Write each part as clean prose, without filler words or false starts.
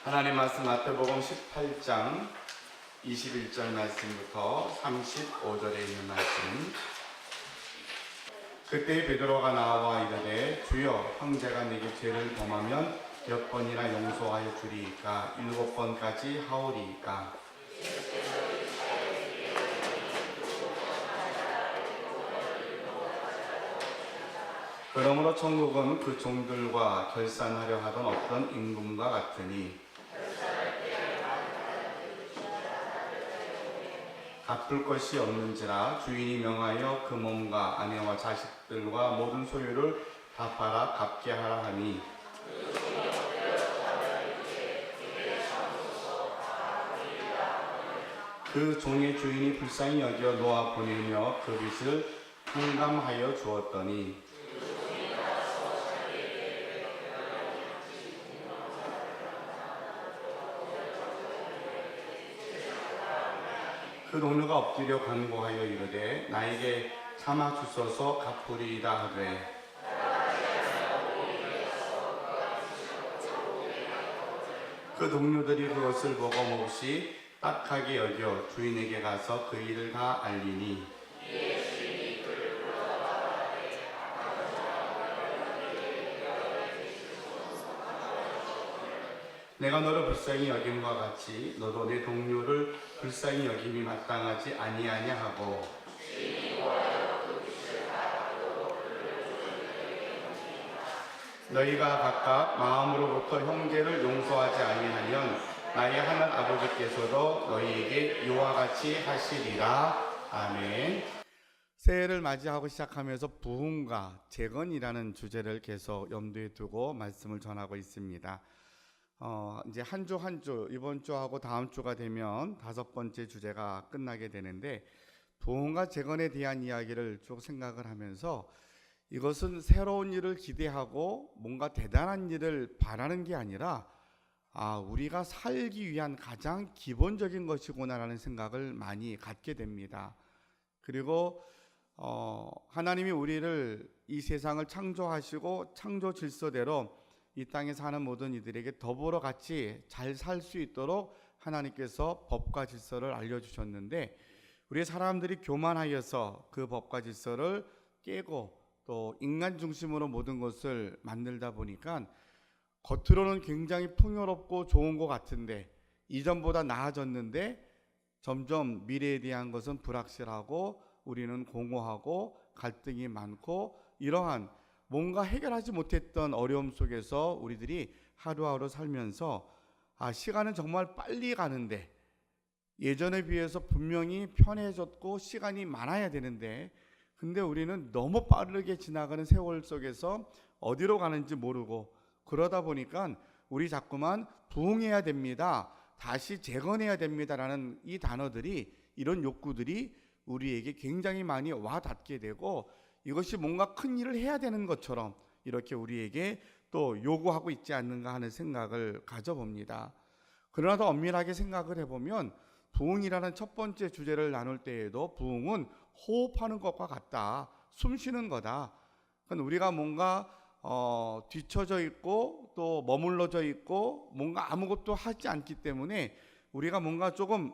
하나님 말씀 마태복음 18장 21절 말씀부터 35절에 있는 말씀. 그때 베드로가 나와 이르되 주여 형제가 내게 죄를 범하면 몇 번이나 용서하여 주리이까 7번까지 하오리이까. 그러므로 천국은 그 종들과 결산하려 하던 어떤 임금과 같으니 갚을 것이 없는지라 주인이 명하여 그 몸과 아내와 자식들과 모든 소유를 다 팔아 갚게 하라 하니 그 종의 주인이 불쌍히 여겨 놓아 보내며 그 빚을 탕감하여 주었더니 그 동료가 엎드려 간구하여 이르되 나에게 참아 주소서 갚으리이다 하되 그 동료들이 그것을 보고 몹시 딱하게 여겨 주인에게 가서 그 일을 다 알리니 내가 너를 불쌍히 여김과 같이 너도 내 동료를 불쌍히 여김이 마땅하지 아니하냐 하고 너희가 각각 마음으로부터 형제를 용서하지 아니하면 나의 하늘 아버지께서도 너희에게 이와 같이 하시리라. 아멘. 새해를 맞이하고 시작하면서 부흥과 재건이라는 주제를 계속 염두에 두고 말씀을 전하고 있습니다. 이제 한 주 한 주 이번 주하고 다음 주가 되면 5번째 주제가 끝나게 되는데 부흥과 재건에 대한 이야기를 쭉 생각을 하면서 이것은 새로운 일을 기대하고 뭔가 대단한 일을 바라는 게 아니라 우리가 살기 위한 가장 기본적인 것이구나라는 생각을 많이 갖게 됩니다. 그리고 하나님이 우리를 이 세상을 창조하시고 창조 질서대로 이 땅에 사는 모든 이들에게 더불어 같이 잘 살 수 있도록 하나님께서 법과 질서를 알려주셨는데 우리 사람들이 교만하여서 그 법과 질서를 깨고 또 인간 중심으로 모든 것을 만들다 보니까 겉으로는 굉장히 풍요롭고 좋은 것 같은데 이전보다 나아졌는데 점점 미래에 대한 것은 불확실하고 우리는 공허하고 갈등이 많고 이러한 뭔가 해결하지 못했던 어려움 속에서 우리들이 하루하루 살면서 시간은 정말 빨리 가는데 예전에 비해서 분명히 편해졌고 시간이 많아야 되는데 근데 우리는 너무 빠르게 지나가는 세월 속에서 어디로 가는지 모르고 그러다 보니까 우리 자꾸만 부흥해야 됩니다. 다시 재건해야 됩니다라는 이 단어들이 이런 욕구들이 우리에게 굉장히 많이 와닿게 되고 이것이 뭔가 큰 일을 해야 되는 것처럼 이렇게 우리에게 또 요구하고 있지 않는가 하는 생각을 가져봅니다. 그러나 더 엄밀하게 생각을 해보면 부흥이라는 첫 번째 주제를 나눌 때에도 부흥은 호흡하는 것과 같다. 숨 쉬는 거다. 그러니까 우리가 뭔가 뒤처져 있고 또 머물러져 있고 뭔가 아무것도 하지 않기 때문에 우리가 뭔가 조금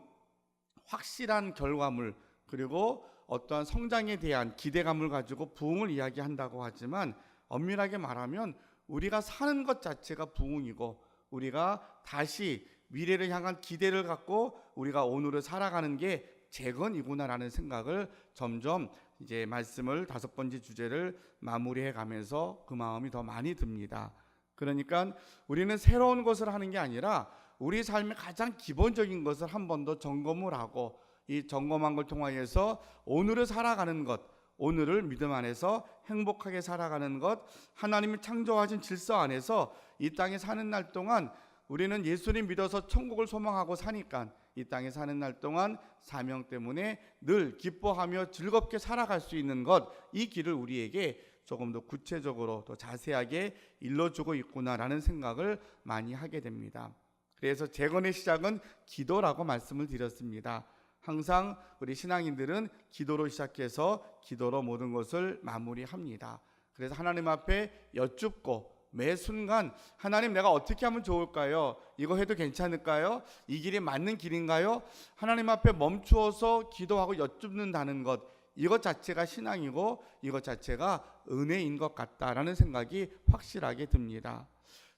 확실한 결과물 그리고 어떠한 성장에 대한 기대감을 가지고 부흥을 이야기한다고 하지만 엄밀하게 말하면 우리가 사는 것 자체가 부흥이고 우리가 다시 미래를 향한 기대를 갖고 우리가 오늘을 살아가는 게 재건이구나라는 생각을 점점 이제 말씀을 5번째 주제를 마무리해 가면서 그 마음이 더 많이 듭니다. 그러니까 우리는 새로운 것을 하는 게 아니라 우리 삶의 가장 기본적인 것을 한 번 더 점검을 하고 이 점검한 걸 통하여서 오늘을 살아가는 것, 오늘을 믿음 안에서 행복하게 살아가는 것, 하나님이 창조하신 질서 안에서 이 땅에 사는 날 동안 우리는 예수님 믿어서 천국을 소망하고 사니까 이 땅에 사는 날 동안 사명 때문에 늘 기뻐하며 즐겁게 살아갈 수 있는 것, 이 길을 우리에게 조금 더 구체적으로 더 자세하게 일러주고 있구나라는 생각을 많이 하게 됩니다. 그래서 재건의 시작은 기도라고 말씀을 드렸습니다. 항상 우리 신앙인들은 기도로 시작해서 기도로 모든 것을 마무리합니다. 그래서 하나님 앞에 여쭙고 매 순간 하나님 내가 어떻게 하면 좋을까요? 이거 해도 괜찮을까요? 이 길이 맞는 길인가요? 하나님 앞에 멈추어서 기도하고 여쭙는다는 것, 이것 자체가 신앙이고 이것 자체가 은혜인 것 같다라는 생각이 확실하게 듭니다.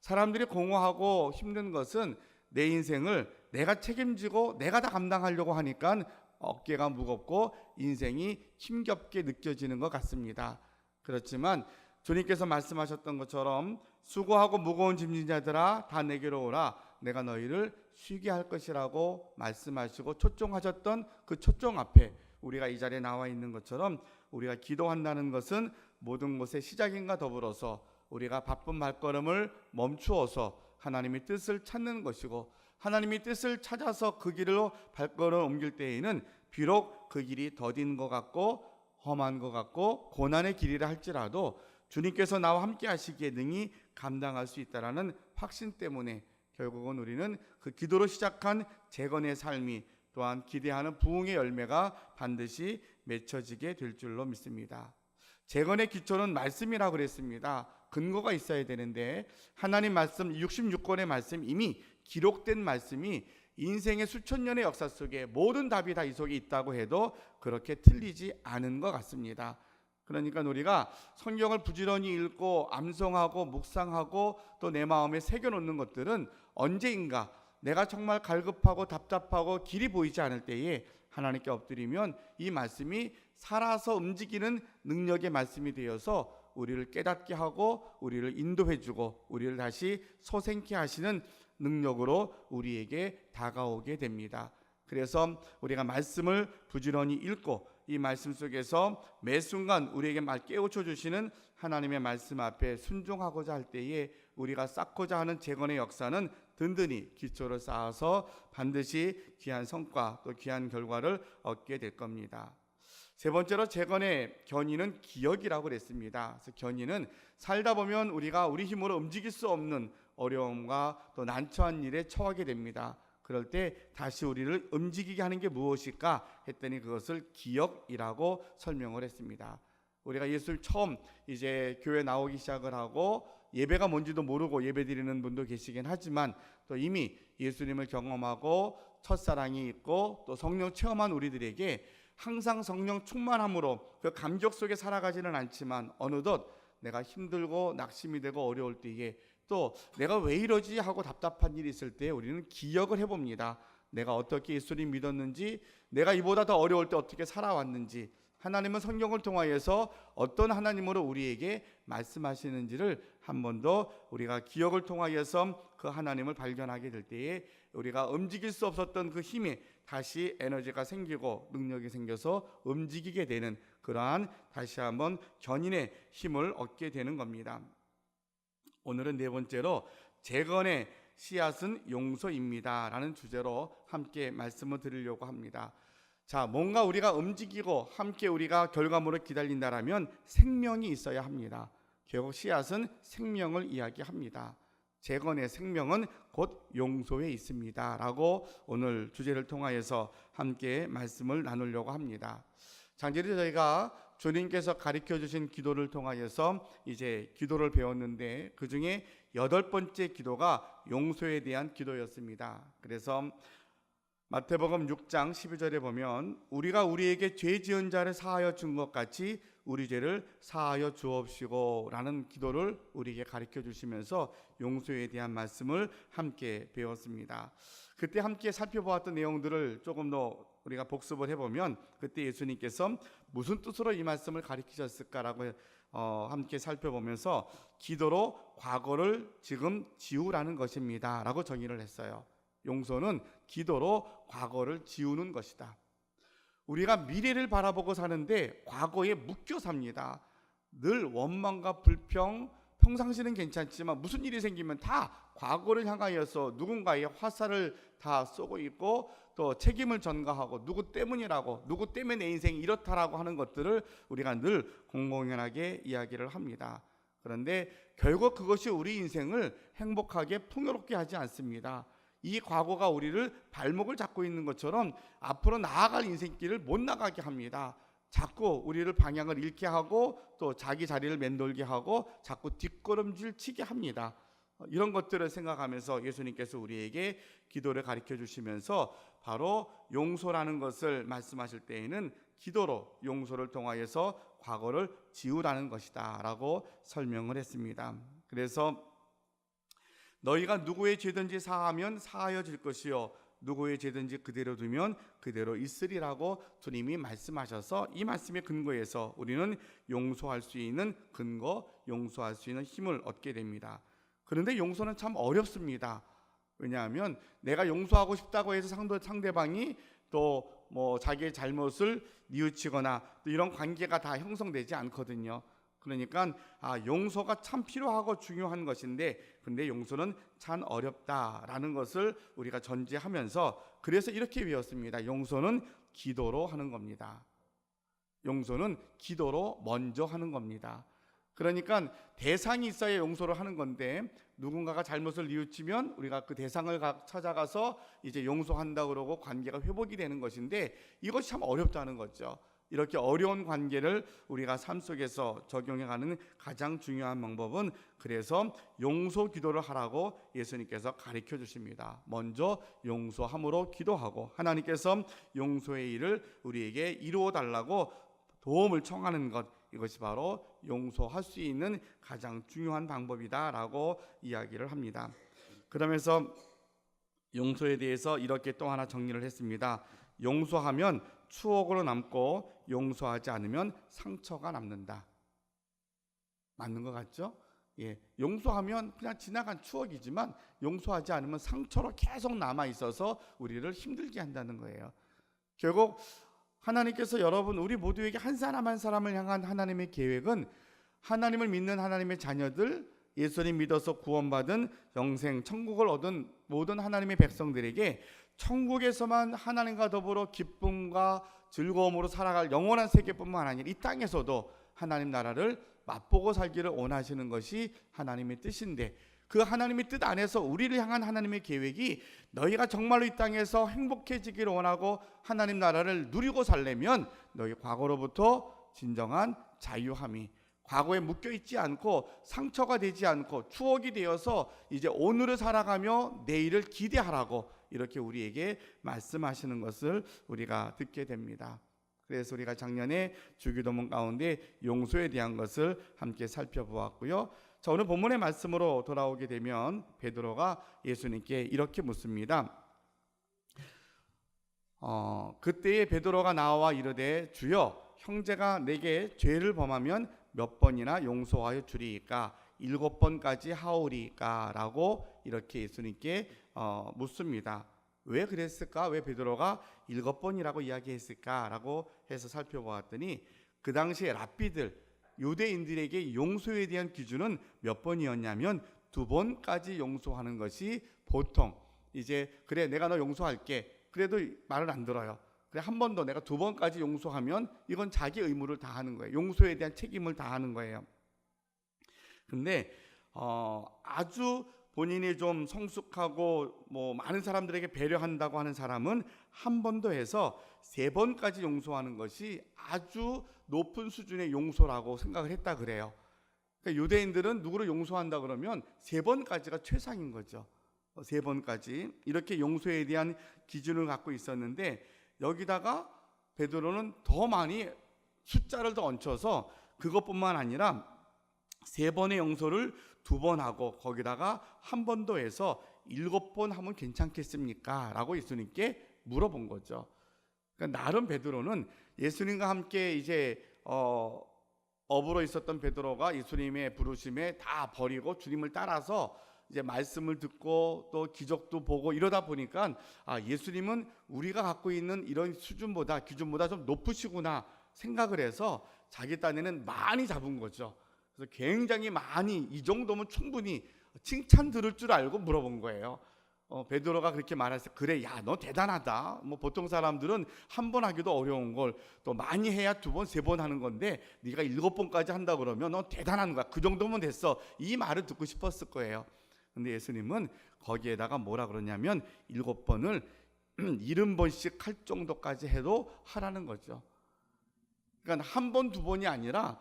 사람들이 공허하고 힘든 것은 내 인생을 내가 책임지고 내가 다 감당하려고 하니까 어깨가 무겁고 인생이 힘겹게 느껴지는 것 같습니다. 그렇지만 주님께서 말씀하셨던 것처럼 수고하고 무거운 짐진 자들아 다 내게로 오라 내가 너희를 쉬게 할 것이라고 말씀하시고 초청하셨던 그 초청 앞에 우리가 이 자리에 나와 있는 것처럼 우리가 기도한다는 것은 모든 것의 시작인가 더불어서 우리가 바쁜 발걸음을 멈추어서 하나님의 뜻을 찾는 것이고 하나님의 뜻을 찾아서 그 길로 발걸음을 옮길 때에는 비록 그 길이 더딘 것 같고 험한 것 같고 고난의 길이라 할지라도 주님께서 나와 함께 하시기에 능히 감당할 수 있다라는 확신 때문에 결국은 우리는 그 기도로 시작한 재건의 삶이 또한 기대하는 부흥의 열매가 반드시 맺혀지게 될 줄로 믿습니다. 재건의 기초는 말씀이라고 그랬습니다. 근거가 있어야 되는데 하나님 말씀 66권의 말씀 이미 기록된 말씀이 인생의 수천 년의 역사 속에 모든 답이 다 이 속에 있다고 해도 그렇게 틀리지 않은 것 같습니다. 그러니까 우리가 성경을 부지런히 읽고 암송하고 묵상하고 또 내 마음에 새겨놓는 것들은 언제인가 내가 정말 갈급하고 답답하고 길이 보이지 않을 때에 하나님께 엎드리면 이 말씀이 살아서 움직이는 능력의 말씀이 되어서 우리를 깨닫게 하고 우리를 인도해주고 우리를 다시 소생케 하시는 능력으로 우리에게 다가오게 됩니다. 그래서 우리가 말씀을 부지런히 읽고 이 말씀 속에서 매 순간 우리에게 깨우쳐 주시는 하나님의 말씀 앞에 순종하고자 할 때에 우리가 쌓고자 하는 재건의 역사는 든든히 기초를 쌓아서 반드시 귀한 성과 또 귀한 결과를 얻게 될 겁니다. 세 번째로 재건의 견인은 기억이라고 그랬습니다. 그래서 견인은 살다 보면 우리가 우리 힘으로 움직일 수 없는 어려움과 또 난처한 일에 처하게 됩니다. 그럴 때 다시 우리를 움직이게 하는 게 무엇일까 했더니 그것을 기억이라고 설명을 했습니다. 우리가 예수를 처음 이제 교회 나오기 시작을 하고 예배가 뭔지도 모르고 예배드리는 분도 계시긴 하지만 또 이미 예수님을 경험하고 첫사랑이 있고 또 성령 체험한 우리들에게 항상 성령 충만함으로 그 감격 속에 살아가지는 않지만 어느덧 내가 힘들고 낙심이 되고 어려울 때에 또 내가 왜 이러지 하고 답답한 일이 있을 때 우리는 기억을 해봅니다. 내가 어떻게 예수님 믿었는지, 내가 이보다 더 어려울 때 어떻게 살아왔는지, 하나님은 성경을 통하여서 어떤 하나님으로 우리에게 말씀하시는지를 한 번 더 우리가 기억을 통하여서 그 하나님을 발견하게 될 때에 우리가 움직일 수 없었던 그 힘에 다시 에너지가 생기고 능력이 생겨서 움직이게 되는 그러한 다시 한번 견인의 힘을 얻게 되는 겁니다. 오늘은 네 번째로 재건의 씨앗은 용서입니다 라는 주제로 함께 말씀을 드리려고 합니다. 자, 뭔가 우리가 움직이고 함께 우리가 결과물을 기다린다라면 생명이 있어야 합니다. 결국 씨앗은 생명을 이야기합니다. 재건의 생명은 곧 용서에 있습니다 라고 오늘 주제를 통하여서 함께 말씀을 나누려고 합니다. 장제리 저희가 주님께서 가르쳐 주신 기도를 통하여서 이제 기도를 배웠는데 그 중에 8번째 기도가 용서에 대한 기도였습니다. 그래서 마태복음 6장 12절에 보면 우리가 우리에게 죄 지은 자를 사하여 준 것 같이 우리 죄를 사하여 주옵시고 라는 기도를 우리에게 가르쳐 주시면서 용서에 대한 말씀을 함께 배웠습니다. 그때 함께 살펴보았던 내용들을 조금 더 우리가 복습을 해보면 그때 예수님께서 무슨 뜻으로 이 말씀을 가르치셨을까라고 함께 살펴보면서 기도로 과거를 지금 지우라는 것입니다 라고 정의를 했어요. 용서는 기도로 과거를 지우는 것이다. 우리가 미래를 바라보고 사는데 과거에 묶여 삽니다. 늘 원망과 불평, 평상시는 괜찮지만 무슨 일이 생기면 다 과거를 향하여서 누군가의 화살을 다 쏘고 있고 또 책임을 전가하고 누구 때문이라고, 누구 때문에 내 인생이 이렇다라고 하는 것들을 우리가 늘 공공연하게 이야기를 합니다. 그런데 결국 그것이 우리 인생을 행복하게 풍요롭게 하지 않습니다. 이 과거가 우리를 발목을 잡고 있는 것처럼 앞으로 나아갈 인생길을 못 나가게 합니다. 자꾸 우리를 방향을 잃게 하고 또 자기 자리를 맴돌게 하고 자꾸 뒷걸음질 치게 합니다. 이런 것들을 생각하면서 예수님께서 우리에게 기도를 가르쳐 주시면서 바로 용서라는 것을 말씀하실 때에는 기도로 용서를 통하여서 과거를 지우라는 것이다 라고 설명을 했습니다. 그래서 너희가 누구의 죄든지 사하면 사하여질 것이요 누구의 죄든지 그대로 두면 그대로 있으리라고 주님이 말씀하셔서 이 말씀의 근거에서 우리는 용서할 수 있는 근거, 용서할 수 있는 힘을 얻게 됩니다. 그런데 용서는 참 어렵습니다. 왜냐하면 내가 용서하고 싶다고 해서 상대방이 또 자기의 잘못을 뉘우치거나 또 이런 관계가 다 형성되지 않거든요. 그러니까 용서가 참 필요하고 중요한 것인데 근데 용서는 참 어렵다라는 것을 우리가 전제하면서 그래서 이렇게 외웠습니다. 용서는 기도로 하는 겁니다. 용서는 기도로 먼저 하는 겁니다. 그러니까 대상이 있어야 용서를 하는 건데 누군가가 잘못을 뉘우치면 우리가 그 대상을 찾아가서 이제 용서한다 그러고 관계가 회복이 되는 것인데 이것이 참 어렵다는 거죠. 이렇게 어려운 관계를 우리가 삶 속에서 적용해가는 가장 중요한 방법은 그래서 용서 기도를 하라고 예수님께서 가르쳐 주십니다. 먼저 용서함으로 기도하고 하나님께서 용서의 일을 우리에게 이루어 달라고 도움을 청하는 것, 이것이 바로 용서할 수 있는 가장 중요한 방법이다라고 이야기를 합니다. 그러면서 용서에 대해서 이렇게 또 하나 정리를 했습니다. 용서하면 추억으로 남고 용서하지 않으면 상처가 남는다. 맞는 것 같죠? 예, 용서하면 그냥 지나간 추억이지만 용서하지 않으면 상처로 계속 남아 있어서 우리를 힘들게 한다는 거예요. 결국 하나님께서 여러분 우리 모두에게 한 사람 한 사람을 향한 하나님의 계획은 하나님을 믿는 하나님의 자녀들, 예수님 믿어서 구원받은 영생 천국을 얻은 모든 하나님의 백성들에게 천국에서만 하나님과 더불어 기쁨과 즐거움으로 살아갈 영원한 세계뿐만 아니라 이 땅에서도 하나님 나라를 맛보고 살기를 원하시는 것이 하나님의 뜻인데 그 하나님의 뜻 안에서 우리를 향한 하나님의 계획이 너희가 정말로 이 땅에서 행복해지기를 원하고 하나님 나라를 누리고 살려면 너희 과거로부터 진정한 자유함이 과거에 묶여있지 않고 상처가 되지 않고 추억이 되어서 이제 오늘을 살아가며 내일을 기대하라고 이렇게 우리에게 말씀하시는 것을 우리가 듣게 됩니다. 그래서 우리가 작년에 주기도문 가운데 용서에 대한 것을 함께 살펴보았고요. 자, 오늘 본문의 말씀으로 돌아오게 되면 베드로가 예수님께 이렇게 묻습니다. 그때에 베드로가 나와 이르되 주여 형제가 내게 죄를 범하면 몇 번이나 용서하여 주리이까 7번까지 하오리이까 라고 이렇게 예수님께 묻습니다. 왜 그랬을까? 왜 베드로가 7번이라고 이야기했을까? 라고 해서 살펴보았더니 그 당시에 랍비들 유대인들에게 용서에 대한 기준은 몇 번이었냐면 2번까지 용서하는 것이 보통 이제 그래 내가 너 용서할게 그래도 말을 안 들어요. 그래 한 번 더 내가 2번까지 용서하면 이건 자기 의무를 다하는 거예요. 용서에 대한 책임을 다하는 거예요. 근데 아주 본인이 좀 성숙하고 많은 사람들에게 배려한다고 하는 사람은 한 번 더 해서 3번까지 용서하는 것이 아주 높은 수준의 용서라고 생각을 했다 그래요. 그러니까 유대인들은 누구를 용서한다 그러면 3번까지가 최상인 거죠. 3번까지 이렇게 용서에 대한 기준을 갖고 있었는데 여기다가 베드로는 더 많이 숫자를 더 얹혀서 그것뿐만 아니라 3번의 용서를 2번 하고 거기다가 한 번 더 해서 7번 하면 괜찮겠습니까? 라고 예수님께 물어본 거죠. 그러니까 나름 베드로는 예수님과 함께 이제 업으로 있었던 베드로가 예수님의 부르심에 다 버리고 주님을 따라서 이제 말씀을 듣고 또 기적도 보고 이러다 보니까 예수님은 우리가 갖고 있는 이런 수준보다 기준보다 좀 높으시구나 생각을 해서 자기 딴에는 많이 잡은 거죠. 그래서 굉장히 많이 이 정도면 충분히 칭찬 들을 줄 알고 물어본 거예요. 베드로가 그렇게 말했어요. 그래, 야, 너 대단하다. 보통 사람들은 한 번 하기도 어려운 걸 또 많이 해야 2번, 3번 하는 건데 네가 7번까지 한다 그러면 너 대단한 거야. 그 정도면 됐어. 이 말을 듣고 싶었을 거예요. 근데 예수님은 거기에다가 뭐라 그러냐면 7번을 70번씩 할 정도까지 해도 하라는 거죠. 그러니까 한 번, 두 번이 아니라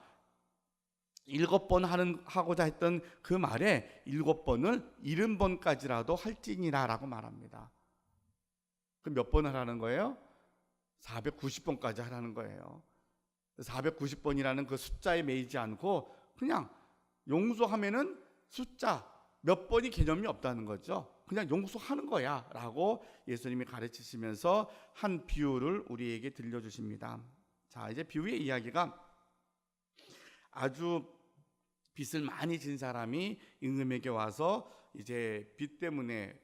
7번 하고자 했던 그 말에 7번을 70번까지라도 할지니라라고 말합니다. 그럼 몇 번을 하라는 거예요? 490번까지 하라는 거예요. 490번이라는 그 숫자에 매이지 않고 그냥 용서하면은 숫자 몇 번이 개념이 없다는 거죠. 그냥 용서하는 거야 라고 예수님이 가르치시면서 한 비유를 우리에게 들려주십니다. 자, 이제 비유의 이야기가 아주 빚을 많이 진 사람이 임금에게 와서 이제 빚 때문에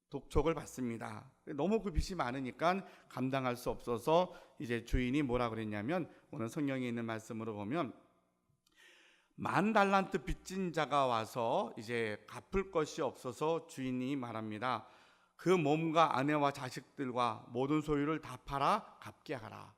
독촉을 받습니다. 너무 그 빚이 많으니까 감당할 수 없어서 이제 주인이 뭐라 그랬냐면, 오늘 성경에 있는 말씀으로 보면 10,000달란트 빚진 자가 와서 이제 갚을 것이 없어서 주인이 말합니다. 그 몸과 아내와 자식들과 모든 소유를 다 팔아 갚게 하라.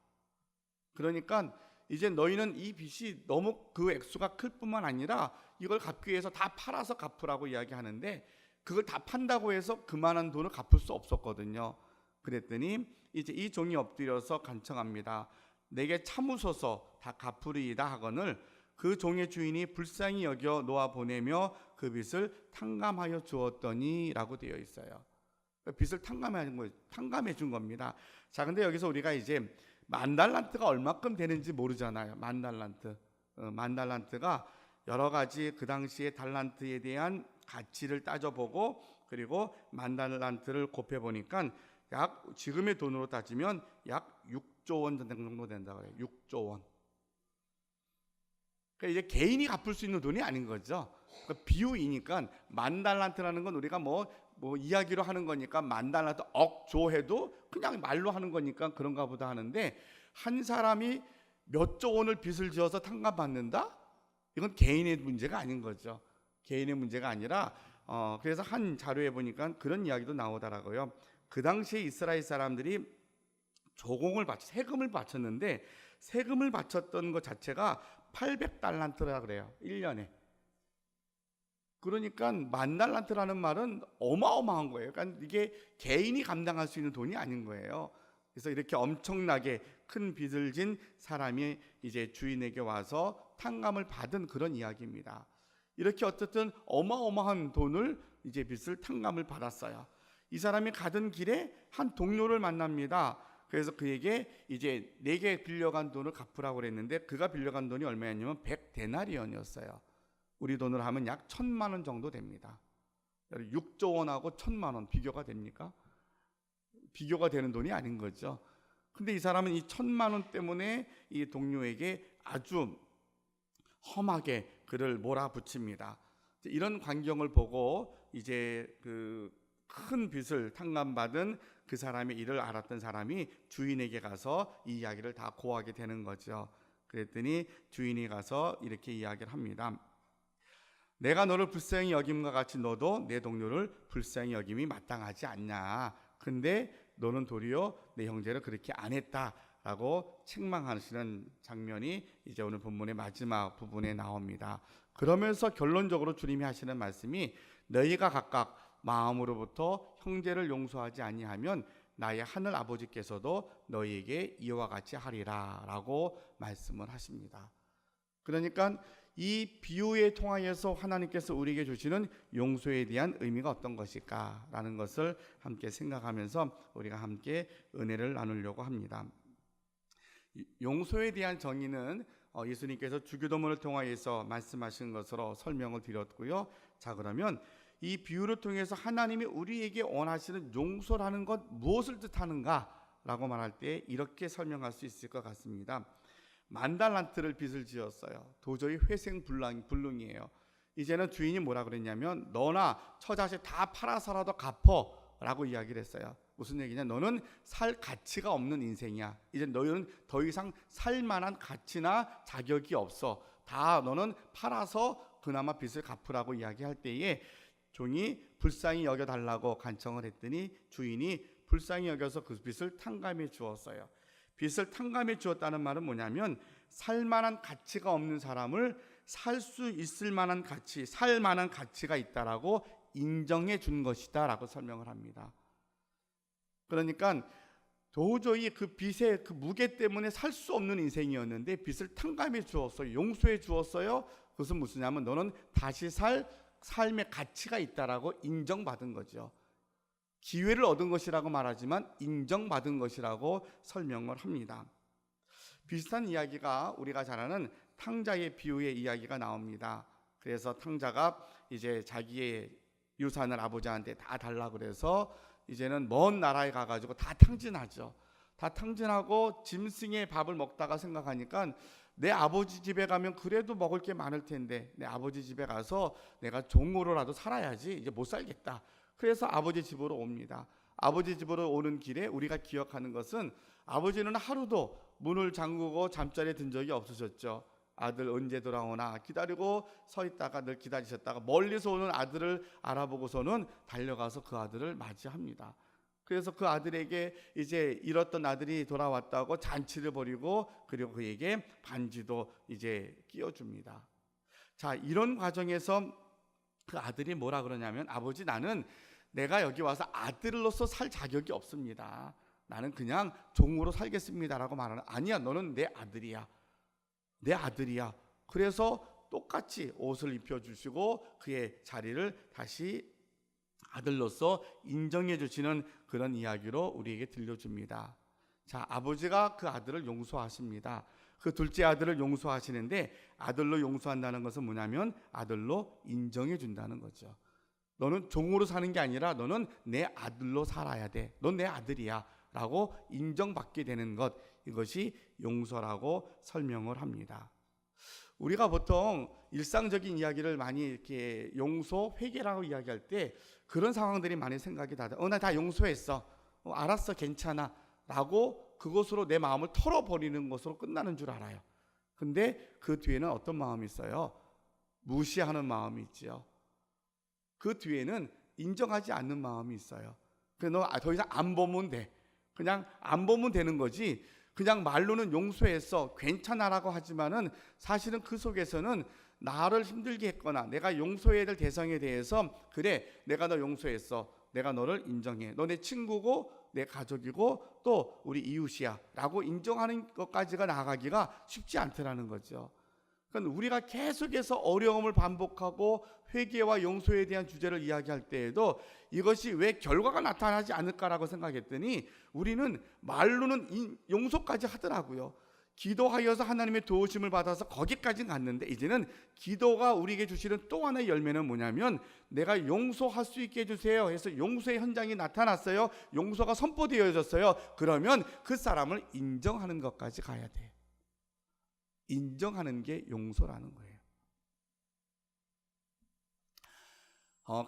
그러니까 이제 너희는 이 빚이 너무 그 액수가 클 뿐만 아니라 이걸 갚기 위해서 다 팔아서 갚으라고 이야기하는데, 그걸 다 판다고 해서 그만한 돈을 갚을 수 없었거든요. 그랬더니 이제 이 종이 엎드려서 간청합니다. 내게 참으소서 다 갚으리이다 하거늘 그 종의 주인이 불쌍히 여겨 놓아 보내며 그 빚을 탕감하여 주었더니 라고 되어 있어요. 빚을 탕감해 준 겁니다. 자, 근데 여기서 우리가 이제 10,000달란트가 얼마큼 되는지 모르잖아요. 10,000달란트. 10,000달란트가 여러 가지 그 당시의 달란트에 대한 가치를 따져보고, 그리고 10,000달란트를 곱해보니까 약 지금의 돈으로 따지면 약 6조 원 정도 된다고 해요. 6조 원. 그러니까 이제 개인이 갚을 수 있는 돈이 아닌 거죠. 그러니까 비유이니까 10,000달란트라는 건 우리가 뭐 이야기로 하는 거니까 10,000달란트 억조 해도 그냥 말로 하는 거니까 그런가 보다 하는데, 한 사람이 몇 조 원을 빚을 지어서 탕감받는다? 이건 개인의 문제가 아닌 거죠. 개인의 문제가 아니라 그래서 한 자료에 보니까 그런 이야기도 나오더라고요. 그 당시에 이스라엘 사람들이 세금을 바쳤는데, 세금을 바쳤던 것 자체가 800달란트라 그래요. 1년에. 그러니까 10,000달란트라는 말은 어마어마한 거예요. 그러니까 이게 개인이 감당할 수 있는 돈이 아닌 거예요. 그래서 이렇게 엄청나게 큰 빚을 진 사람이 이제 주인에게 와서 탕감을 받은 그런 이야기입니다. 이렇게 어쨌든 어마어마한 돈을 이제 빚을 탕감을 받았어요. 이 사람이 가던 길에 한 동료를 만납니다. 그래서 그에게 이제 내게 빌려간 돈을 갚으라고 그랬는데, 그가 빌려간 돈이 얼마였냐면 100데나리온이었어요. 우리 돈으로 하면 약 1,000만 원 정도 됩니다. 6조 원하고 1,000만 원 비교가 됩니까? 비교가 되는 돈이 아닌 거죠. 근데 이 사람은 이 1,000만 원 때문에 이 동료에게 아주 험하게 그를 몰아붙입니다. 이런 광경을 보고 이제 그 큰 빚을 탕감받은 그 사람의 일을 알았던 사람이 주인에게 가서 이 이야기를 다 고하게 되는 거죠. 그랬더니 주인이 가서 이렇게 이야기를 합니다. 내가 너를 불쌍히 여김과 같이 너도 내 동료를 불쌍히 여김이 마땅하지 않냐. 근데 너는 도리어 내 형제를 그렇게 안 했다라고 책망하시는 장면이 이제 오늘 본문의 마지막 부분에 나옵니다. 그러면서 결론적으로 주님이 하시는 말씀이, 너희가 각각 마음으로부터 형제를 용서하지 아니하면 나의 하늘 아버지께서도 너희에게 이와 같이 하리라 라고 말씀을 하십니다. 그러니까 이 비유에 통하여서 하나님께서 우리에게 주시는 용서에 대한 의미가 어떤 것일까 라는 것을 함께 생각하면서 우리가 함께 은혜를 나누려고 합니다. 용서에 대한 정의는 예수님께서 주기도문을 통하여서 말씀하신 것으로 설명을 드렸고요. 자, 그러면 이 비유를 통해서 하나님이 우리에게 원하시는 용서라는 것 무엇을 뜻하는가 라고 말할 때 이렇게 설명할 수 있을 것 같습니다. 10,000달란트를 빚을 지었어요. 도저히 회생불능이에요. 이제는 주인이 뭐라 그랬냐면, 너나 처자식 다 팔아서라도 갚어 라고 이야기를 했어요. 무슨 얘기냐, 너는 살 가치가 없는 인생이야. 이제 너희는 더 이상 살 만한 가치나 자격이 없어. 다 너는 팔아서 그나마 빚을 갚으라고 이야기할 때에 종이 불쌍히 여겨달라고 간청을 했더니 주인이 불쌍히 여겨서 그 빚을 탕감해 주었어요. 빚을 탕감해 주었다는 말은 뭐냐면, 살 만한 가치가 없는 사람을 살 수 있을 만한 가치, 살 만한 가치가 있다라고 인정해 준 것이다 라고 설명을 합니다. 그러니까 도저히 그 빚의 그 무게 때문에 살 수 없는 인생이었는데 빚을 탕감해 주었어요. 용서해 주었어요. 그것은 무슨냐면 너는 다시 살 삶의 가치가 있다라고 인정받은 거죠. 기회를 얻은 것이라고 말하지만 인정받은 것이라고 설명을 합니다. 비슷한 이야기가 우리가 잘 아는 탕자의 비유의 이야기가 나옵니다. 그래서 탕자가 이제 자기의 유산을 아버지한테 다 달라고 그래서 이제는 먼 나라에 가가지고 다 탕진하죠. 다 탕진하고 짐승의 밥을 먹다가 생각하니까 내 아버지 집에 가면 그래도 먹을 게 많을 텐데 내 아버지 집에 가서 내가 종으로라도 살아야지 이제 못 살겠다. 그래서 아버지 집으로 옵니다. 아버지 집으로 오는 길에 우리가 기억하는 것은 아버지는 하루도 문을 잠그고 잠자리에 든 적이 없으셨죠. 아들 언제 돌아오나 기다리고 서 있다가 늘 기다리셨다가 멀리서 오는 아들을 알아보고서는 달려가서 그 아들을 맞이합니다. 그래서 그 아들에게 이제 잃었던 아들이 돌아왔다고 잔치를 벌이고 그리고 그에게 반지도 이제 끼워줍니다. 자, 이런 과정에서 그 아들이 뭐라 그러냐면 아버지 나는 내가 여기 와서 아들로서 살 자격이 없습니다. 나는 그냥 종으로 살겠습니다라고 말하는 아니야 너는 내 아들이야. 내 아들이야. 그래서 똑같이 옷을 입혀주시고 그의 자리를 다시 아들로서 인정해 주시는 그런 이야기로 우리에게 들려줍니다. 자, 아버지가 그 아들을 용서하십니다. 그 둘째 아들을 용서하시는데 아들로 용서한다는 것은 뭐냐면 아들로 인정해 준다는 거죠. 너는 종으로 사는 게 아니라 너는 내 아들로 살아야 돼. 넌 내 아들이야 라고 인정받게 되는 것, 이것이 용서라고 설명을 합니다. 우리가 보통 일상적인 이야기를 많이 이렇게 용서, 회개라고 이야기할 때 그런 상황들이 많이 생각이 나요. 나 다 용서했어. 알았어, 괜찮아. 라고 그것으로 내 마음을 털어버리는 것으로 끝나는 줄 알아요. 근데 그 뒤에는 어떤 마음이 있어요? 무시하는 마음이 있지요. 그 뒤에는 인정하지 않는 마음이 있어요. 그래서 너 더 이상 안 보면 돼. 그냥 안 보면 되는 거지. 그냥 말로는 용서했어, 괜찮아라고 하지만은 사실은 그 속에서는 나를 힘들게 했거나 내가 용서해야 될 대상에 대해서 그래 내가 너 용서했어, 내가 너를 인정해, 너 내 친구고 내 가족이고 또 우리 이웃이야 라고 인정하는 것까지가 나아가기가 쉽지 않더라는 거죠. 그러니까 우리가 계속해서 어려움을 반복하고 회개와 용서에 대한 주제를 이야기할 때에도 이것이 왜 결과가 나타나지 않을까라고 생각했더니 우리는 말로는 용서까지 하더라고요. 기도하여서 하나님의 도우심을 받아서 거기까지 갔는데 이제는 기도가 우리에게 주시는 또 하나의 열매는 뭐냐면 내가 용서할 수 있게 해주세요 해서 용서의 현장이 나타났어요. 용서가 선포되어졌어요. 그러면 그 사람을 인정하는 것까지 가야 돼요. 인정하는 게 용서라는 거예요.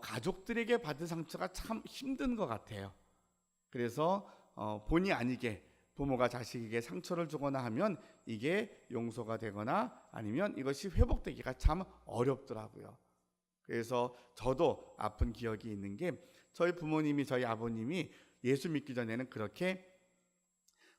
가족들에게 받은 상처가 참 힘든 것 같아요. 그래서 본의 아니게 부모가 자식에게 상처를 주거나 하면 이게 용서가 되거나 아니면 이것이 회복되기가 참 어렵더라고요. 그래서 저도 아픈 기억이 있는 게 저희 부모님이, 저희 아버님이 예수 믿기 전에는 그렇게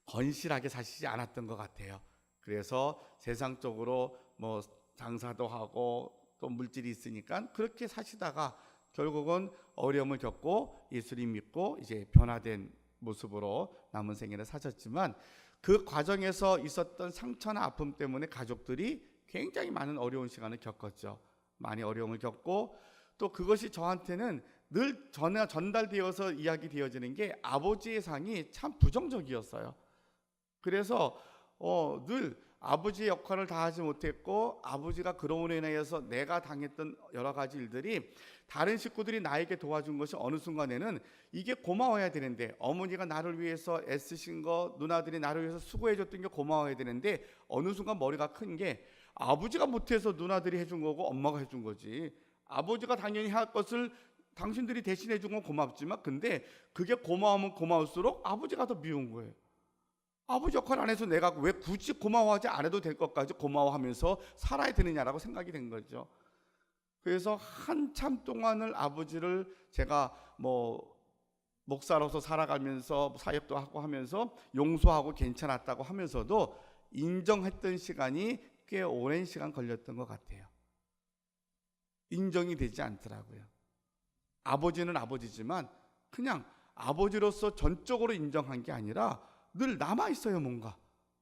건실하게 사시지 않았던 것 같아요. 그래서 세상적으로 뭐 장사도 하고 또 물질이 있으니까 그렇게 사시다가 결국은 어려움을 겪고 예수님 믿고 이제 변화된 모습으로 남은 생애를 사셨지만 그 과정에서 있었던 상처나 아픔 때문에 가족들이 굉장히 많은 어려운 시간을 겪었죠. 많이 어려움을 겪고 또 그것이 저한테는 늘 전달되어서 이야기되어지는 게 아버지의 상이 참 부정적이었어요. 그래서 늘 아버지의 역할을 다하지 못했고 아버지가 그로 인해서 내가 당했던 여러 가지 일들이 다른 식구들이 나에게 도와준 것이 어느 순간에는 이게 고마워야 되는데 어머니가 나를 위해서 애쓰신 거, 누나들이 나를 위해서 수고해줬던 게 고마워야 되는데 어느 순간 머리가 큰 게 아버지가 못해서 누나들이 해준 거고 엄마가 해준 거지. 아버지가 당연히 할 것을 당신들이 대신해 준 건 고맙지만 근데 그게 고마우면 고마울수록 아버지가 더 미운 거예요. 아버지 역할 안 해서 내가 왜 굳이 고마워하지 않아도 될 것까지 고마워하면서 살아야 되느냐라고 생각이 된 거죠. 그래서 한참 동안을 아버지를 제가 목사로서 살아가면서 사역도 하고 하면서 용서하고 괜찮았다고 하면서도 인정했던 시간이 꽤 오랜 시간 걸렸던 것 같아요. 인정이 되지 않더라고요. 아버지는 아버지지만 그냥 아버지로서 전적으로 인정한 게 아니라 늘 남아있어요. 뭔가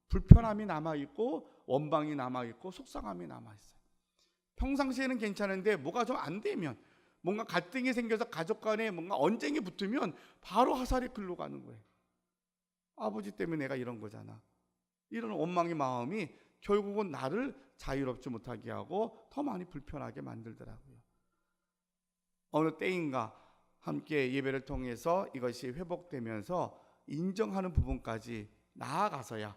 불편함이 남아있고 원망이 남아있고 속상함이 남아있어요. 평상시에는 괜찮은데 뭐가 좀 안 되면, 뭔가 갈등이 생겨서 가족 간에 뭔가 언쟁이 붙으면 바로 화살이 글로 가는 거예요. 아버지 때문에 내가 이런 거잖아. 이런 원망의 마음이 결국은 나를 자유롭지 못하게 하고 더 많이 불편하게 만들더라고요. 어느 때인가 함께 예배를 통해서 이것이 회복되면서 인정하는 부분까지 나아가서야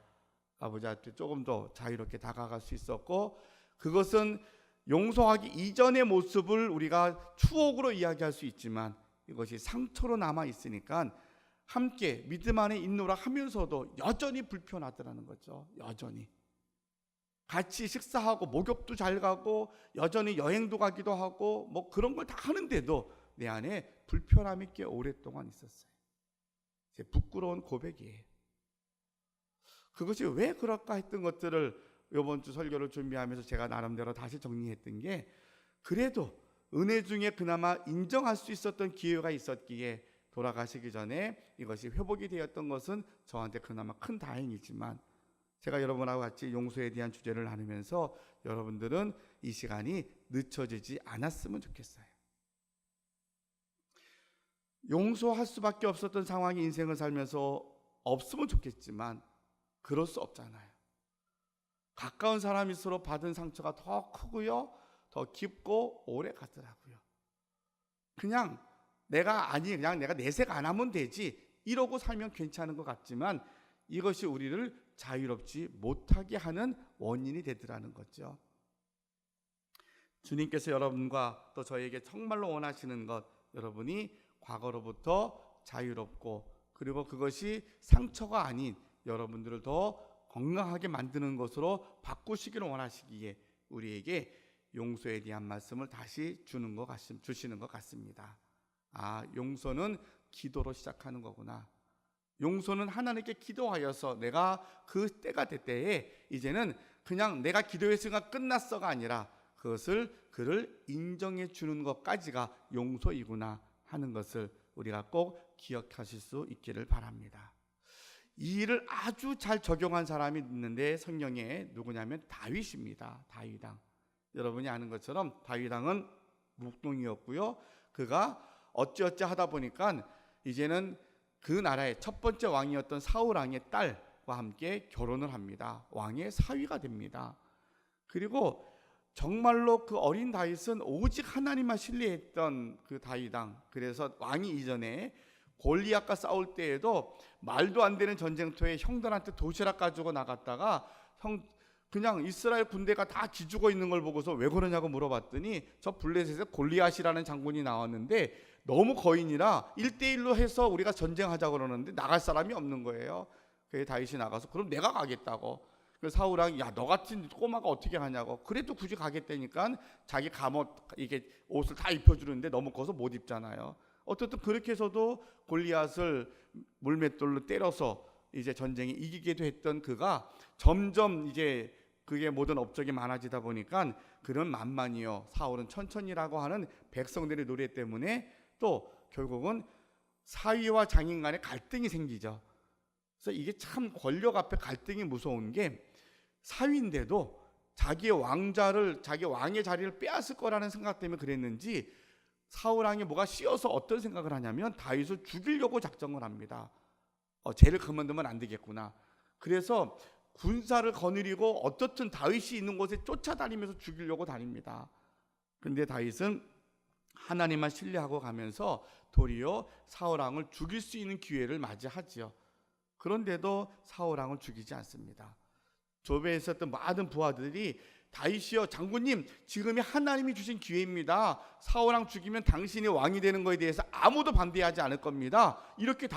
아버지한테 조금 더 자유롭게 다가갈 수 있었고, 그것은 용서하기 이전의 모습을 우리가 추억으로 이야기할 수 있지만 이것이 상처로 남아 있으니까 함께 믿음 안에 있노라 하면서도 여전히 불편하더라는 거죠. 여전히 같이 식사하고 목욕도 잘 가고 여전히 여행도 가기도 하고 뭐 그런 걸 다 하는데도 내 안에 불편함이 꽤 오랫동안 있었어요. 제 부끄러운 고백이에요. 그것이 왜 그럴까 했던 것들을 이번 주 설교를 준비하면서 제가 나름대로 다시 정리했던 게, 그래도 은혜 중에 그나마 인정할 수 있었던 기회가 있었기에 돌아가시기 전에 이것이 회복이 되었던 것은 저한테 그나마 큰 다행이지만, 제가 여러분하고 같이 용서에 대한 주제를 나누면서 여러분들은 이 시간이 늦춰지지 않았으면 좋겠어요. 용서할 수밖에 없었던 상황이 인생을 살면서 없으면 좋겠지만 그럴 수 없잖아요. 가까운 사람일수록 받은 상처가 더 크고요, 더 깊고 오래 가더라고요. 그냥 내가 내색 안 하면 되지 이러고 살면 괜찮은 것 같지만 이것이 우리를 자유롭지 못하게 하는 원인이 되더라는 거죠. 주님께서 여러분과 또 저에게 정말로 원하시는 것, 여러분이 과거로부터 자유롭고, 그리고 그것이 상처가 아닌 여러분들을 더 건강하게 만드는 것으로 바꾸시기를 원하시기에 우리에게 용서에 대한 말씀을 다시 주시는 것 같습니다. 용서는 기도로 시작하는 거구나. 용서는 하나님께 기도하여서 내가 그 때가 될 때에 이제는 그냥 내가 기도했으니까 끝났어가 아니라 그를 인정해 주는 것까지가 용서이구나 하는 것을 우리가 꼭 기억하실 수 있기를 바랍니다. 이 일을 아주 잘 적용한 사람이 있는데 성경에 누구냐면 다윗입니다. 다윗왕. 여러분이 아는 것처럼 다윗왕은 묵동이었고요. 그가 어찌어찌 하다 보니까 이제는 그 나라의 첫 번째 왕이었던 사울왕의 딸과 함께 결혼을 합니다. 왕의 사위가 됩니다. 그리고 정말로 그 어린 다윗은 오직 하나님만 신뢰했던 그 다윗왕. 그래서 왕이 이전에 골리앗과 싸울 때에도 말도 안 되는 전쟁터에 형들한테 도시락 가지고 나갔다가 그냥 이스라엘 군대가 다 기죽어 있는 걸 보고서 왜 그러냐고 물어봤더니 저 블레셋에 골리앗이라는 장군이 나왔는데 너무 거인이라 1대1로 해서 우리가 전쟁하자 그러는데 나갈 사람이 없는 거예요. 그래서 다윗이 나가서 그럼 내가 가겠다고. 그래서 사울왕이 야, 너 같은 꼬마가 어떻게 하냐고. 그래도 굳이 가겠다니까 자기 갑옷 이게 옷을 다 입혀주는데 너무 커서 못 입잖아요. 어쨌든 그렇게 해서도 골리앗을 물맷돌로 때려서 이제 전쟁에 이기기도 했던 그가 점점 이제 그게 모든 업적이 많아지다 보니까 그런 만만이요 사울은 천천히라고 하는 백성들의 노래 때문에 또 결국은 사위와 장인 간에 갈등이 생기죠. 그래서 이게 참 권력 앞에 갈등이 무서운 게 사위인데도 자기 왕의 자리를 빼앗을 거라는 생각 때문에 그랬는지 사울왕이 뭐가 씌어서 어떤 생각을 하냐면 다윗을 죽이려고 작정을 합니다. 쟤를 그만두면 안 되겠구나. 그래서 군사를 거느리고 어떻든 다윗이 있는 곳에 쫓아다니면서 죽이려고 다닙니다. 그런데 다윗은 하나님만 신뢰하고 가면서 도리어 사울왕을 죽일 수 있는 기회를 맞이하지요. 그런데도 사울왕을 죽이지 않습니다. 조배에 있었던 많은 부하들이 다윗이여 장군님, 지금이 하나님이 주신 기회입니다. 사울왕 죽이면 당신이 왕이 되는 것에 대해서 아무도 반대하지 않을 겁니다. 이렇게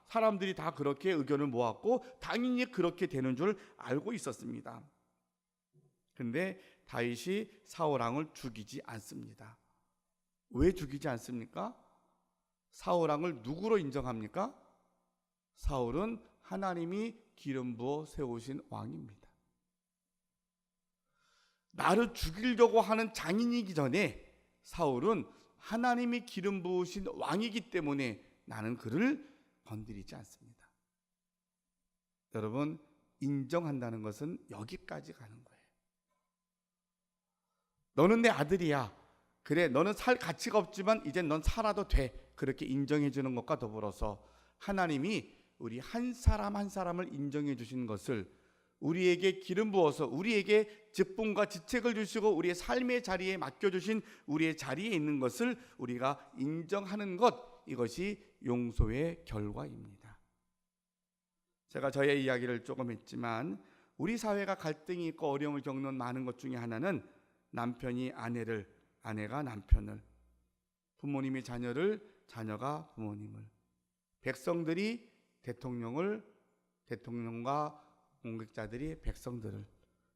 사람들이 다 그렇게 의견을 모았고 당연히 그렇게 되는 줄 알고 있었습니다. 그런데 다윗이 사울왕을 죽이지 않습니다. 왜 죽이지 않습니까? 사울왕을 누구로 인정합니까? 사울은 하나님이 기름 부어 세우신 왕입니다. 나를 죽이려고 하는 장인이기 전에 사울은 하나님이 기름 부으신 왕이기 때문에 나는 그를 건드리지 않습니다. 여러분, 인정한다는 것은 여기까지 가는 거예요. 너는 내 아들이야. 그래, 너는 살 가치가 없지만 이제 넌 살아도 돼. 그렇게 인정해 주는 것과 더불어서 하나님이 우리 한 사람 한 사람을 인정해 주신 것을 우리에게 기름 부어서 우리에게 직분과 직책을 주시고 우리의 삶의 자리에 맡겨주신 우리의 자리에 있는 것을 우리가 인정하는 것, 이것이 용서의 결과입니다. 제가 저의 이야기를 조금 했지만 우리 사회가 갈등이 있고 어려움을 겪는 많은 것 중에 하나는 남편이 아내를, 아내가 남편을, 부모님이 자녀를, 자녀가 부모님을, 백성들이 대통령을, 대통령과 공직자들이 백성들을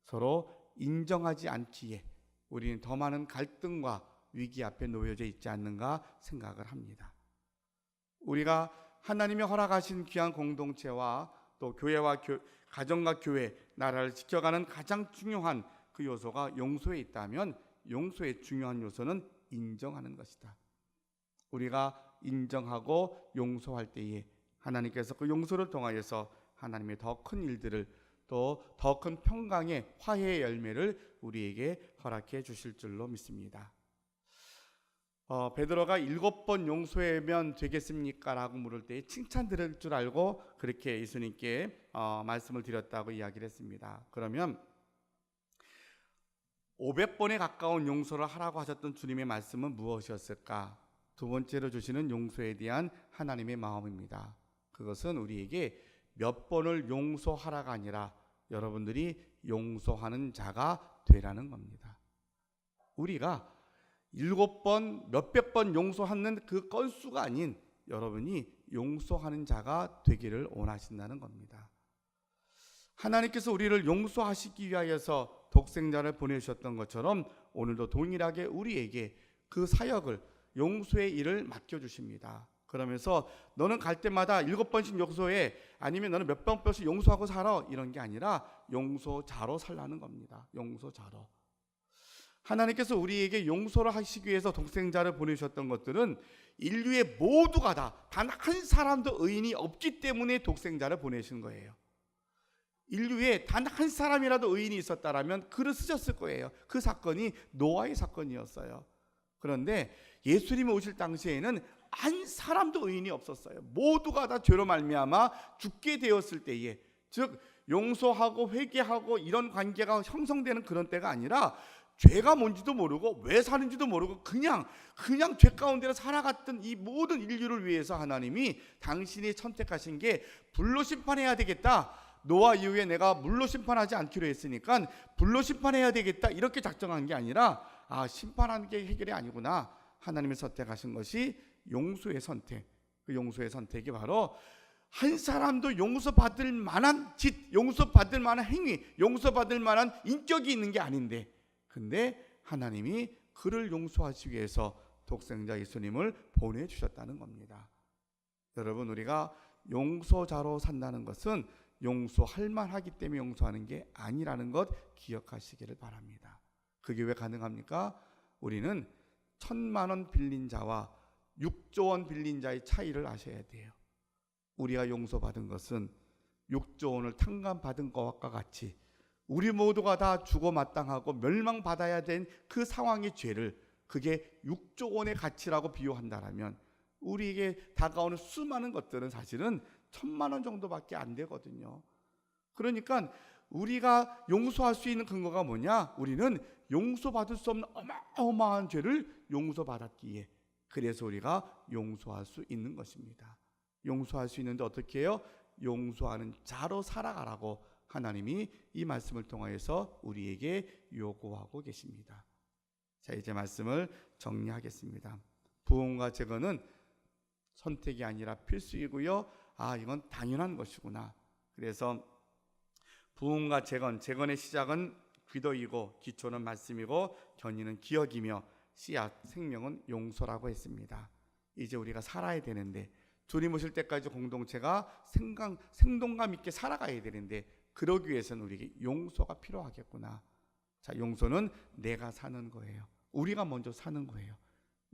서로 인정하지 않기에 우리는 더 많은 갈등과 위기 앞에 놓여져 있지 않는가 생각을 합니다. 우리가 하나님이 허락하신 귀한 공동체와 또 교회와 가정과 교회, 나라를 지켜가는 가장 중요한 그 요소가 용서에 있다면 용서의 중요한 요소는 인정하는 것이다. 우리가 인정하고 용서할 때에 하나님께서 그 용서를 통하여서 하나님의 더 큰 일들을 또 더 큰 평강의 화해의 열매를 우리에게 허락해 주실 줄로 믿습니다. 베드로가 7번 용서하면 되겠습니까? 라고 물을 때 칭찬 들을 줄 알고 그렇게 예수님께 말씀을 드렸다고 이야기를 했습니다. 그러면 500번에 가까운 용서를 하라고 하셨던 주님의 말씀은 무엇이었을까? 두 번째로 주시는 용서에 대한 하나님의 마음입니다. 그것은 우리에게 몇 번을 용서하라가 아니라 여러분들이 용서하는 자가 되라는 겁니다. 우리가 7번, 몇백 번 용서하는 그 건수가 아닌 여러분이 용서하는 자가 되기를 원하신다는 겁니다. 하나님께서 우리를 용서하시기 위하여서 독생자를 보내주셨던 것처럼 오늘도 동일하게 우리에게 그 사역을, 용서의 일을 맡겨주십니다. 그러면서 너는 갈 때마다 7번씩 용서해, 아니면 너는 몇 번씩 용서하고 살아, 이런 게 아니라 용서자로 살라는 겁니다. 용서자로. 하나님께서 우리에게 용서를 하시기 위해서 독생자를 보내주셨던 것들은 인류의 모두가 다 단 한 사람도 의인이 없기 때문에 독생자를 보내신 거예요. 인류에 단 한 사람이라도 의인이 있었다라면 글을 쓰셨을 거예요. 그 사건이 노아의 사건이었어요. 그런데 예수님이 오실 당시에는 한 사람도 의인이 없었어요. 모두가 다 죄로 말미암아 죽게 되었을 때에, 즉 용서하고 회개하고 이런 관계가 형성되는 그런 때가 아니라 죄가 뭔지도 모르고 왜 사는지도 모르고 그냥 죄 가운데로 살아갔던 이 모든 인류를 위해서 하나님이 당신이 선택하신 게 불로 심판해야 되겠다. 노아 이후에 내가 물로 심판하지 않기로 했으니까 불로 심판해야 되겠다, 이렇게 작정한 게 아니라 심판하는 게 해결이 아니구나. 하나님이 선택하신 것이 용서의 선택. 그 용서의 선택이 바로 한 사람도 용서받을 만한 짓, 용서받을 만한 행위, 용서받을 만한 인격이 있는 게 아닌데, 근데 하나님이 그를 용서하시기 위해서 독생자 예수님을 보내주셨다는 겁니다. 여러분, 우리가 용서자로 산다는 것은 용서할 만하기 때문에 용서하는 게 아니라는 것 기억하시기를 바랍니다. 그게 왜 가능합니까? 우리는 1,000만 원 빌린 자와 6조 원 빌린 자의 차이를 아셔야 돼요. 우리가 용서받은 것은 6조 원을 탕감받은 것과 같이 우리 모두가 다 죽어 마땅하고 멸망받아야 된 그 상황의 죄를, 그게 6조 원의 가치라고 비유한다면 우리에게 다가오는 수많은 것들은 사실은 1,000만 원 정도밖에 안 되거든요. 그러니까 우리가 용서할 수 있는 근거가 뭐냐? 우리는 용서받을 수 없는 어마어마한 죄를 용서받았기에, 그래서 우리가 용서할 수 있는 것입니다. 용서할 수 있는데 어떻게 해요? 용서하는 자로 살아가라고 하나님이 이 말씀을 통하여서 우리에게 요구하고 계십니다. 자, 이제 말씀을 정리하겠습니다. 부흥과 재건은 선택이 아니라 필수이고요. 이건 당연한 것이구나. 그래서 부흥과 재건의 시작은 기도이고 기초는 말씀이고 견인은 기억이며 씨앗, 생명은 용서라고 했습니다. 이제 우리가 살아야 되는데, 주님 오실 때까지 공동체가 생동감 있게 살아가야 되는데, 그러기 위해서는 우리에게 용서가 필요하겠구나. 자, 용서는 내가 사는 거예요. 우리가 먼저 사는 거예요.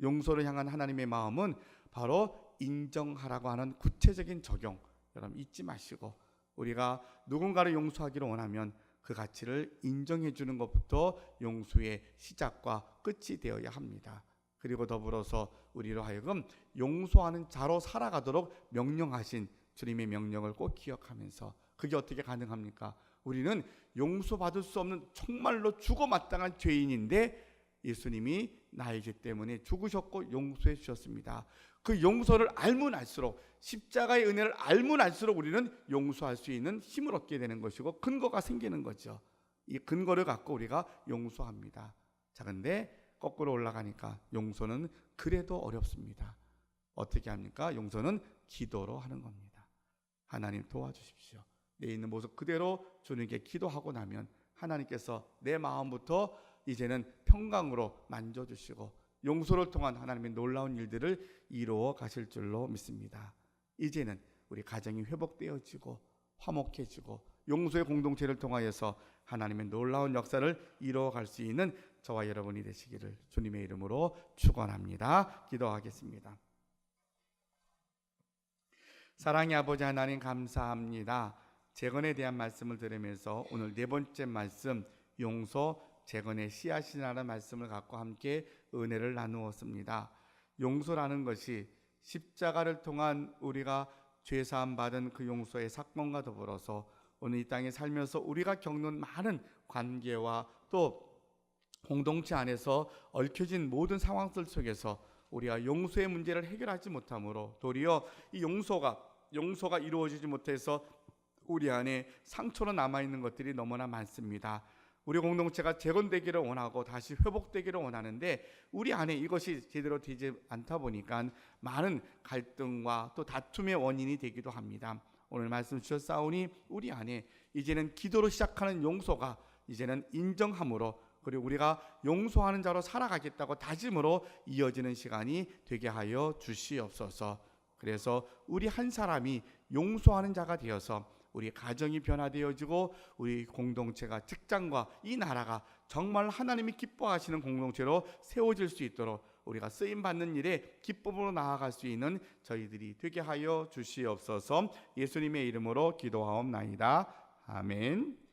용서를 향한 하나님의 마음은 바로 인정하라고 하는 구체적인 적용. 여러분 잊지 마시고, 우리가 누군가를 용서하기를 원하면 그 가치를 인정해 주는 것부터 용서의 시작과 끝이 되어야 합니다. 그리고 더불어서 우리로 하여금 용서하는 자로 살아가도록 명령하신 주님의 명령을 꼭 기억하면서, 그게 어떻게 가능합니까? 우리는 용서받을 수 없는 정말로 죽어마땅한 죄인인데 예수님이 나의 죄 때문에 죽으셨고 용서해 주셨습니다. 그 용서를 알면 알수록, 십자가의 은혜를 알면 알수록 우리는 용서할 수 있는 힘을 얻게 되는 것이고 근거가 생기는 거죠. 이 근거를 갖고 우리가 용서합니다. 자, 근데 거꾸로 올라가니까 용서는 그래도 어렵습니다. 어떻게 합니까? 용서는 기도로 하는 겁니다. 하나님 도와주십시오. 내 있는 모습 그대로 주님께 기도하고 나면 하나님께서 내 마음부터 이제는 평강으로 만져주시고 용서를 통한 하나님의 놀라운 일들을 이루어 가실 줄로 믿습니다. 이제는 우리 가정이 회복되어지고 화목해지고 용서의 공동체를 통하여서 하나님의 놀라운 역사를 이루어 갈 수 있는 저와 여러분이 되시기를 주님의 이름으로 축원합니다. 기도하겠습니다. 사랑의 아버지 하나님, 감사합니다. 재건에 대한 말씀을 들으면서 오늘 네 번째 말씀, 용서 재건의 씨앗이라는 말씀을 갖고 함께 은혜를 나누었습니다. 용서라는 것이 십자가를 통한 우리가 죄사함 받은 그 용서의 사건과 더불어서 오늘 이 땅에 살면서 우리가 겪는 많은 관계와 또 공동체 안에서 얽혀진 모든 상황들 속에서 우리가 용서의 문제를 해결하지 못함으로 도리어 이 용서가 이루어지지 못해서 우리 안에 상처로 남아있는 것들이 너무나 많습니다. 우리 공동체가 재건되기를 원하고 다시 회복되기를 원하는데 우리 안에 이것이 제대로 되지 않다 보니까 많은 갈등과 또 다툼의 원인이 되기도 합니다. 오늘 말씀 주셨사오니 우리 안에 이제는 기도로 시작하는 용서가 이제는 인정함으로, 그리고 우리가 용서하는 자로 살아가겠다고 다짐으로 이어지는 시간이 되게 하여 주시옵소서. 그래서 우리 한 사람이 용서하는 자가 되어서 우리 가정이 변화되어지고 우리 공동체가, 직장과 이 나라가 정말 하나님이 기뻐하시는 공동체로 세워질 수 있도록 우리가 쓰임받는 일에 기쁨으로 나아갈 수 있는 저희들이 되게 하여 주시옵소서. 예수님의 이름으로 기도하옵나이다. 아멘.